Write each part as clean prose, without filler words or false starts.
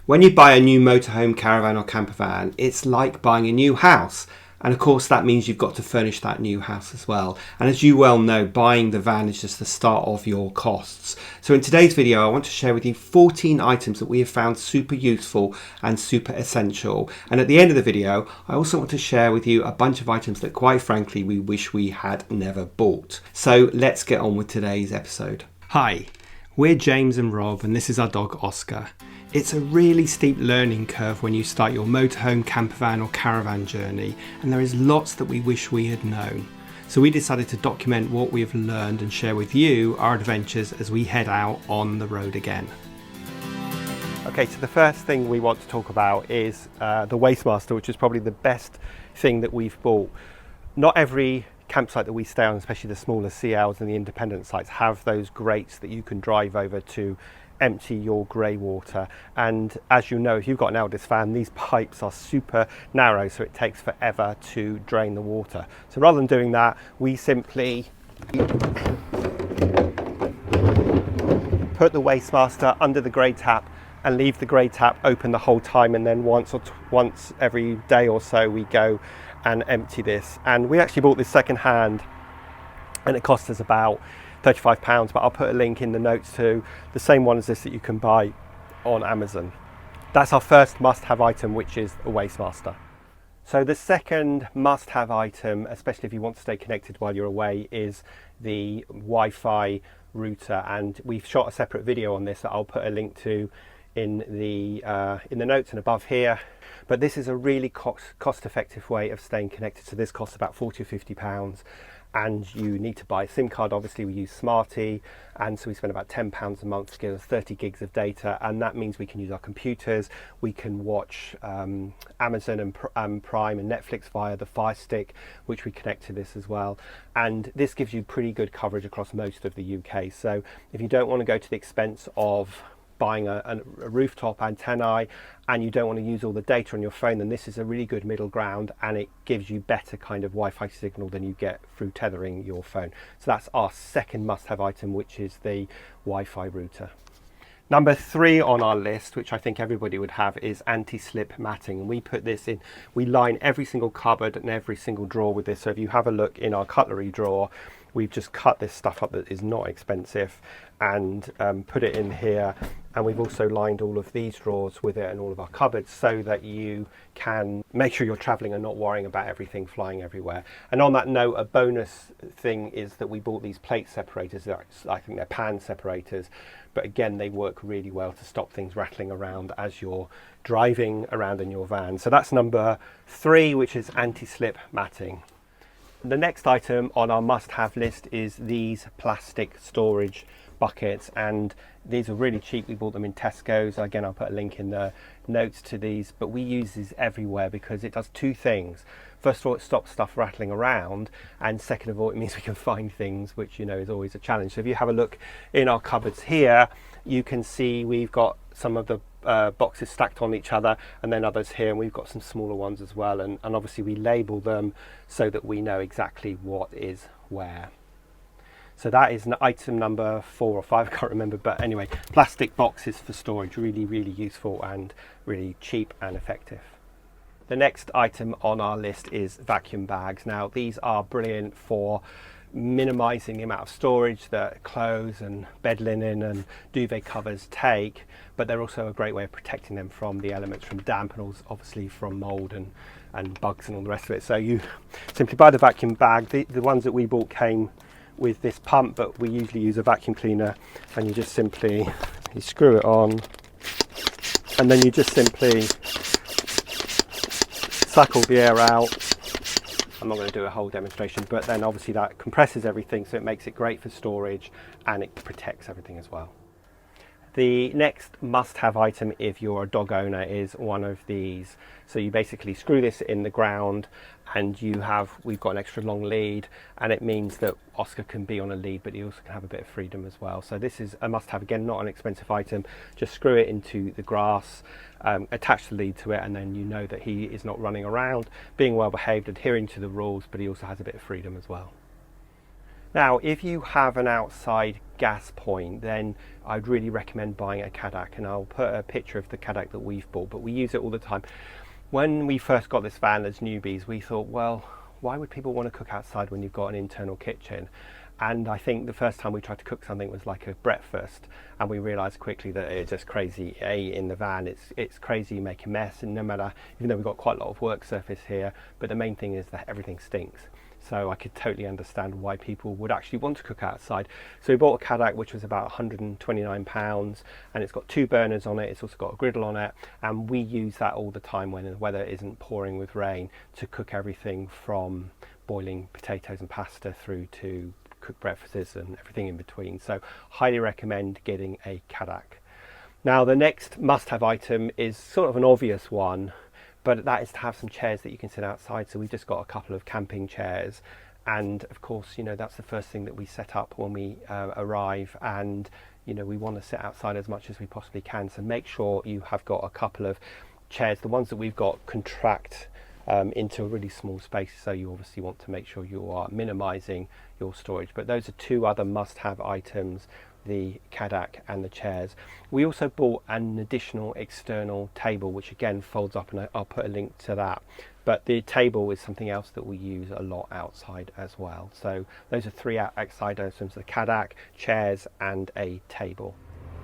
When you buy a new motorhome, caravan or campervan, it's like buying a new house. And of course that means you've got to furnish that new house as well. And as you well know, buying the van is just the start of your costs. So in today's video, I want to share with you 14 items that we have found super useful and super essential. And at the end of the video, I also want to share with you a bunch of items that quite frankly, we wish we had never bought. So let's get on with today's episode. Hi, we're James and Rob, and this is our dog Oscar. It's a really steep learning curve when you start your motorhome, campervan or caravan journey, and there is lots that we wish we had known. So we decided to document what we have learned and share with you our adventures as we head out on the road again. Okay, so the first thing we want to talk about is the Wastermaster, which is probably the best thing that we've bought. Not every campsite that we stay on, especially the smaller CLs and the independent sites, have those grates that you can drive over to empty your grey water. And as you know, if you've got an eldest van, these pipes are super narrow, so it takes forever to drain the water. So rather than doing that, we simply put the Wastermaster under the grey tap and leave the grey tap open the whole time, and then once every day or so we go and empty this. And we actually bought this second hand and it cost us about £35, but I'll put a link in the notes to the same one as this that you can buy on Amazon. That's our first must-have item, which is a Wastermaster. So the second must-have item, especially if you want to stay connected while you're away, is the Wi-Fi router, and we've shot a separate video on this that I'll put a link to in the notes and above here. But this is a really cost-effective way of staying connected. So this costs about £40 or £50. And you need to buy a SIM card. Obviously we use Smarty, and so we spend about £10 a month to get us 30 gigs of data, and that means we can use our computers, we can watch Amazon and Prime and Netflix via the Fire Stick, which we connect to this as well. And this gives you pretty good coverage across most of the UK. So if you don't want to go to the expense of buying a rooftop antennae and you don't want to use all the data on your phone, then this is a really good middle ground, and it gives you better kind of Wi-Fi signal than you get through tethering your phone. So that's our second must-have item, which is the Wi-Fi router. Number 3 on our list, which I think everybody would have, is anti-slip matting. And we put this in, we line every single cupboard and every single drawer with this. So if you have a look in our cutlery drawer, we've just cut this stuff up that is not expensive and put it in here. And we've also lined all of these drawers with it and all of our cupboards so that you can make sure you're traveling and not worrying about everything flying everywhere. And on that note, a bonus thing is that we bought these plate separators. I think they're pan separators, but again, they work really well to stop things rattling around as you're driving around in your van. So that's number 3, which is anti-slip matting. The next item on our must-have list is these plastic storage buckets, and these are really cheap. We bought them in Tesco's. Again, I'll put a link in the notes to these, but we use these everywhere because it does 2 things. First of all, it stops stuff rattling around, and second of all, it means we can find things, which, you know, is always a challenge. So if you have a look in our cupboards here, you can see we've got some of the boxes stacked on each other, and then others here, and we've got some smaller ones as well, and obviously we label them so that we know exactly what is where. So that is item number 4 or 5, I can't remember, but anyway, plastic boxes for storage, really, really useful and really cheap and effective. The next item on our list is vacuum bags. Now, these are brilliant for minimizing the amount of storage that clothes and bed linen and duvet covers take, but they're also a great way of protecting them from the elements, from damp, and obviously from mold and bugs and all the rest of it. So you simply buy the vacuum bag. The ones that we bought came with this pump, but we usually use a vacuum cleaner, and you just simply screw it on, and then you just simply suck all the air out. I'm not going to do a whole demonstration, but then obviously that compresses everything, so it makes it great for storage and it protects everything as well. The next must-have item if you're a dog owner is one of these. So you basically screw this in the ground, and we've got an extra long lead, and it means that Oscar can be on a lead, but he also can have a bit of freedom as well. So this is a must-have. Again, not an expensive item. Just screw it into the grass, attach the lead to it, and then you know that he is not running around, being well behaved, adhering to the rules, but he also has a bit of freedom as well. Now, if you have an outside gas point, then I'd really recommend buying a Cadac, and I'll put a picture of the Cadac that we've bought, but we use it all the time. When we first got this van as newbies, we thought, well, why would people want to cook outside when you've got an internal kitchen? And I think the first time we tried to cook something was like a breakfast, and we realised quickly that it's just crazy. In the van, it's crazy, you make a mess, and no matter, even though we've got quite a lot of work surface here, but the main thing is that everything stinks. So I could totally understand why people would actually want to cook outside. So we bought a Cadac, which was about £129, and it's got 2 burners on it. It's also got a griddle on it, and we use that all the time when the weather isn't pouring with rain, to cook everything from boiling potatoes and pasta through to cook breakfasts and everything in between. So highly recommend getting a Cadac. Now, the next must-have item is sort of an obvious one, but that is to have some chairs that you can sit outside. So we've just got a couple of camping chairs, and of course, you know, that's the first thing that we set up when we arrive, and you know, we want to sit outside as much as we possibly can. So make sure you have got a couple of chairs. The ones that we've got contract into a really small space, so you obviously want to make sure you are minimizing your storage. But those are 2 other must-have items, the Cadac and the chairs. We also bought an additional external table, which again folds up, and I'll put a link to that. But the table is something else that we use a lot outside as well. So those are 3 outside items: the Cadac, chairs and a table.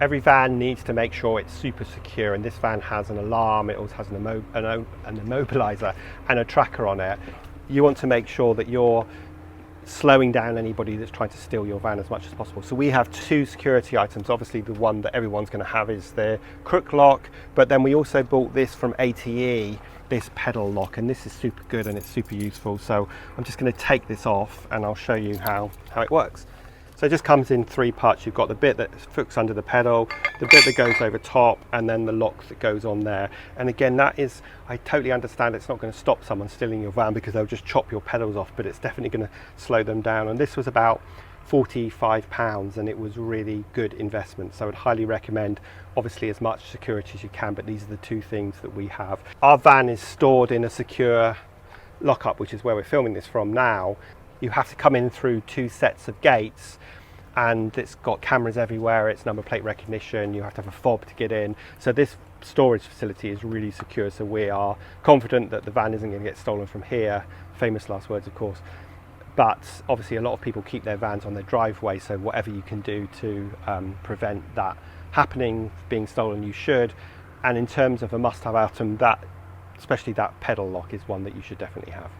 Every van needs to make sure it's super secure, and this van has an alarm, it also has an immobilizer and a tracker on it. You want to make sure that you're slowing down anybody that's trying to steal your van as much as possible. So we have 2 security items. Obviously the one that everyone's going to have is the crook lock, but then we also bought this from ATE, this pedal lock, and this is super good and it's super useful. So I'm just going to take this off and I'll show you how it works. So it just comes in 3 parts. You've got the bit that hooks under the pedal, the bit that goes over top, and then the lock that goes on there. And again, that is, I totally understand it's not going to stop someone stealing your van, because they'll just chop your pedals off, but it's definitely going to slow them down. And this was about £45, and it was really good investment. So I would highly recommend, obviously, as much security as you can, but these are the 2 things that we have. Our van is stored in a secure lockup, which is where we're filming this from now. You have to come in through 2 sets of gates, and it's got cameras everywhere, it's number plate recognition, you have to have a fob to get in. So this storage facility is really secure, so we are confident that the van isn't going to get stolen from here. Famous last words, of course. But obviously a lot of people keep their vans on their driveway, so whatever you can do to prevent that happening, being stolen, you should. And in terms of a must-have item, that, especially that pedal lock, is one that you should definitely have.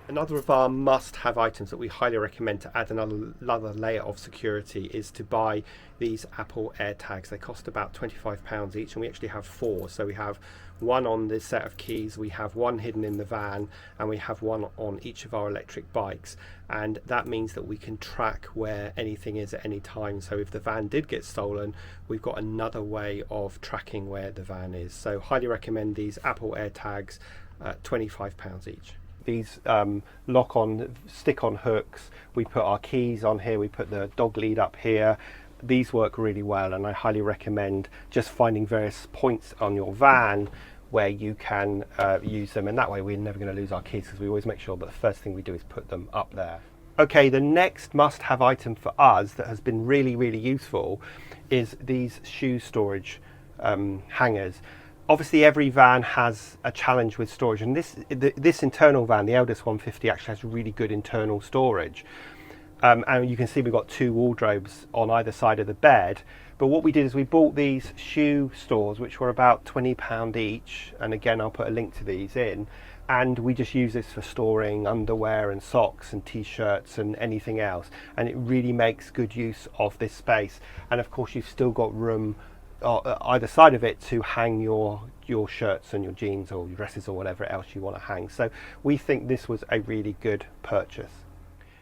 Another of our must-have items that we highly recommend to add another layer of security is to buy these Apple AirTags. They cost about £25 each, and we actually have 4. So we have 1 on this set of keys, we have 1 hidden in the van, and we have 1 on each of our electric bikes. And that means that we can track where anything is at any time. So if the van did get stolen, we've got another way of tracking where the van is. So highly recommend these Apple AirTags, £25 each. These lock-on, stick-on hooks, we put our keys on here, we put the dog lead up here. These work really well, and I highly recommend just finding various points on your van where you can use them, and that way we're never going to lose our keys, because we always make sure that the first thing we do is put them up there. Okay, the next must-have item for us that has been really, really useful is these shoe storage hangers. Obviously every van has a challenge with storage, and this internal van, the Eldest 150, actually has really good internal storage. And you can see we've got 2 wardrobes on either side of the bed. But what we did is we bought these shoe stores, which were about £20 each, and again I'll put a link to these in, and we just use this for storing underwear and socks and t-shirts and anything else, and it really makes good use of this space. And of course you've still got room either side of it to hang your shirts and your jeans or your dresses or whatever else you want to hang. So we think this was a really good purchase.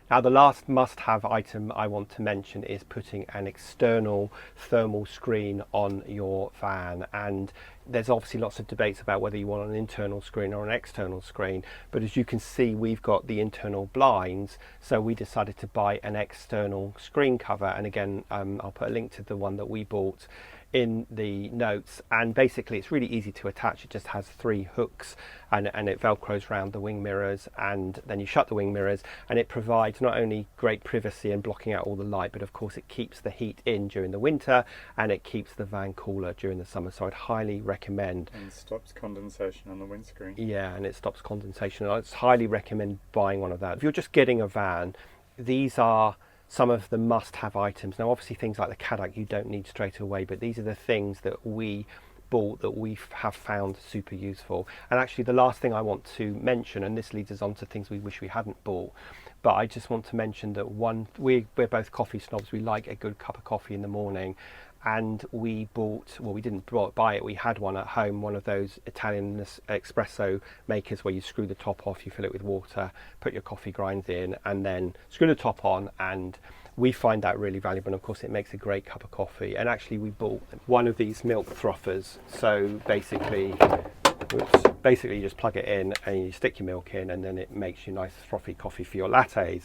Now, the last must-have item I want to mention is putting an external thermal screen on your van. And there's obviously lots of debates about whether you want an internal screen or an external screen, but as you can see, we've got the internal blinds, so we decided to buy an external screen cover. And again, I'll put a link to the one that we bought. in the notes, and basically it's really easy to attach. It just has 3 hooks, and it velcros around the wing mirrors, and then you shut the wing mirrors, and it provides not only great privacy and blocking out all the light, but of course it keeps the heat in during the winter, and it keeps the van cooler during the summer. So I'd highly recommend. And stops condensation on the windscreen. Yeah, and it stops condensation. I'd highly recommend buying one of that. If you're just getting a van, these are some of the must-have items. Now obviously things like the Cadac you don't need straight away, but these are the things that we bought that we have found super useful. And actually the last thing I want to mention, and this leads us on to things we wish we hadn't bought, but I just want to mention that we're both coffee snobs. We like a good cup of coffee in the morning, and we bought, well, we didn't buy it, we had one at home, one of those Italian espresso makers where you screw the top off, you fill it with water, put your coffee grinds in, and then screw the top on, and we find that really valuable. And of course it makes a great cup of coffee. And actually we bought one of these milk frothers. So basically you just plug it in and you stick your milk in, and then it makes you nice frothy coffee for your lattes.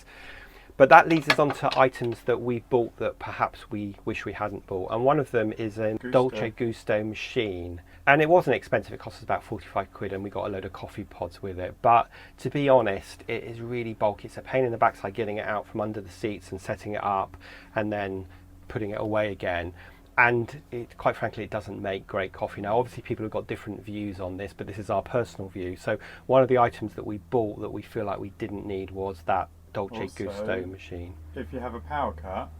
But that leads us on to items that we bought that perhaps we wish we hadn't bought. And one of them is a Dolce Gusto machine. And it wasn't expensive, it cost us about 45 quid, and we got a load of coffee pods with it. But to be honest, it is really bulky. It's a pain in the backside getting it out from under the seats and setting it up and then putting it away again. And quite frankly, it doesn't make great coffee. Now obviously people have got different views on this, but this is our personal view. So one of the items that we bought that we feel like we didn't need was that Dolce Gusto machine. If you have a power cut,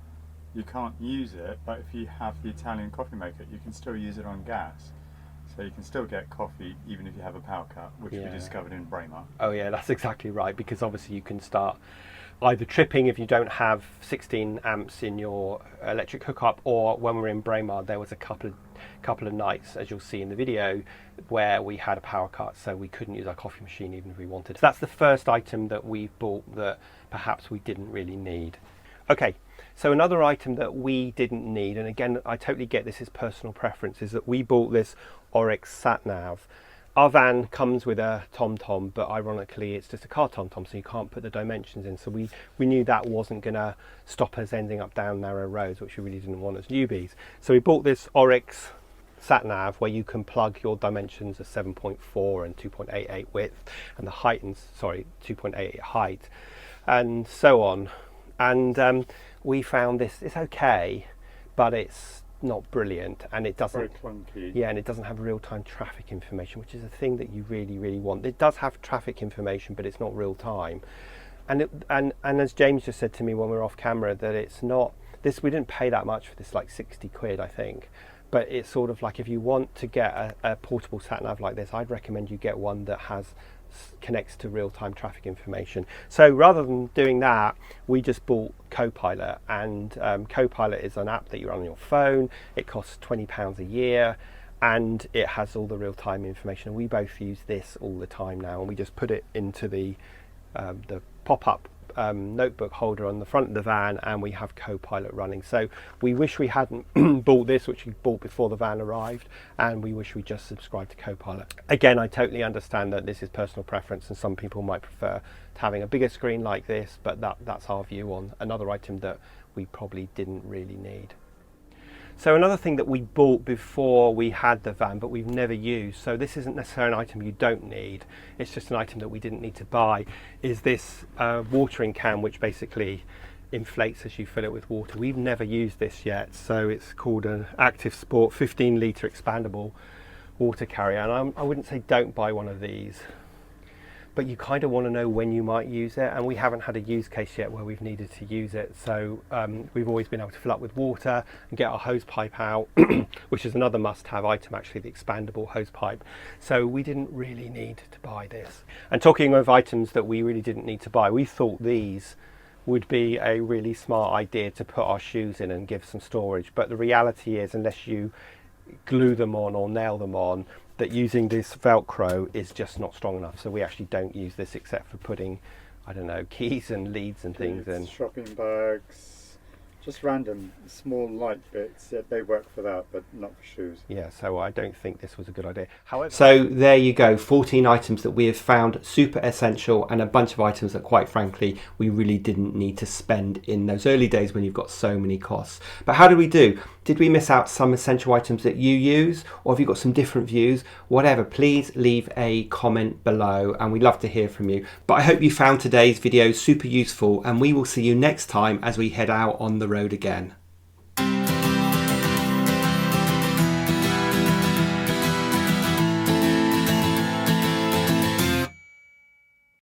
you can't use it, but if you have the Italian coffee maker, you can still use it on gas. So you can still get coffee even if you have a power cut, which we discovered in Braemar. Oh yeah, that's exactly right, because obviously you can start either tripping if you don't have 16 amps in your electric hookup, or when we're in Braemar there was a couple of nights, as you'll see in the video, where we had a power cut, so we couldn't use our coffee machine even if we wanted. So that's the first item that we bought that perhaps we didn't really need. Okay, so another item that we didn't need, and again I totally get this is personal preference, is that we bought this Oryx sat nav. Our van comes with a TomTom, but ironically it's just a car TomTom, so you can't put the dimensions in. So we knew that wasn't going to stop us ending up down narrow roads, which we really didn't want as newbies. So we bought this Oryx sat nav where you can plug your dimensions of 7.4 and 2.88 width, and the height, and 2.88 height, and so on. And we found this, it's okay, but it's not brilliant, and it doesn't, very clunky. Yeah, and it doesn't have real-time traffic information, which is a thing that you really want. It does have traffic information, but it's not real-time. And as James just said to me when we were off camera, that it's not this, we didn't pay that much for this, like 60 quid I think, but it's sort of like, if you want to get a portable sat nav like this, I'd recommend you get one that connects to real-time traffic information. So rather than doing that, we just bought Copilot, and Copilot is an app that you run on your phone. It costs £20 a year, and it has all the real-time information, and we both use this all the time now, and we just put it into the pop-up notebook holder on the front of the van, and we have Copilot running. So we wish we hadn't bought this, which we bought before the van arrived, and we wish we just subscribed to Copilot. Again, I totally understand that this is personal preference, and some people might prefer to having a bigger screen like this, but that's our view on another item that we probably didn't really need. So another thing that we bought before we had the van, but we've never used, so this isn't necessarily an item you don't need, it's just an item that we didn't need to buy, is this watering can, which basically inflates as you fill it with water. We've never used this yet, so it's called an Active Sport 15 litre expandable water carrier, and I wouldn't say don't buy one of these, but you kind of want to know when you might use it, and we haven't had a use case yet where we've needed to use it. So we've always been able to fill up with water and get our hose pipe out, which is another must-have item actually, the expandable hose pipe. So we didn't really need to buy this. And talking of items that we really didn't need to buy, we thought these would be a really smart idea to put our shoes in and give some storage, but the reality is, unless you glue them on or nail them on, that using this Velcro is just not strong enough. So we actually don't use this except for putting, I don't know, keys and leads and things in. Shopping bags, Just random small light bits, they work for that, but not for shoes. Yeah, so I don't think this was a good idea. However, so there you go, 14 items that we have found super essential, and a bunch of items that quite frankly we really didn't need to spend in those early days when you've got so many costs. But how did we do? Did we miss out some essential items that you use, or have you got some different views? Whatever, please leave a comment below and we'd love to hear from you. But I hope you found today's video super useful, and we will see you next time as we head out on the road again.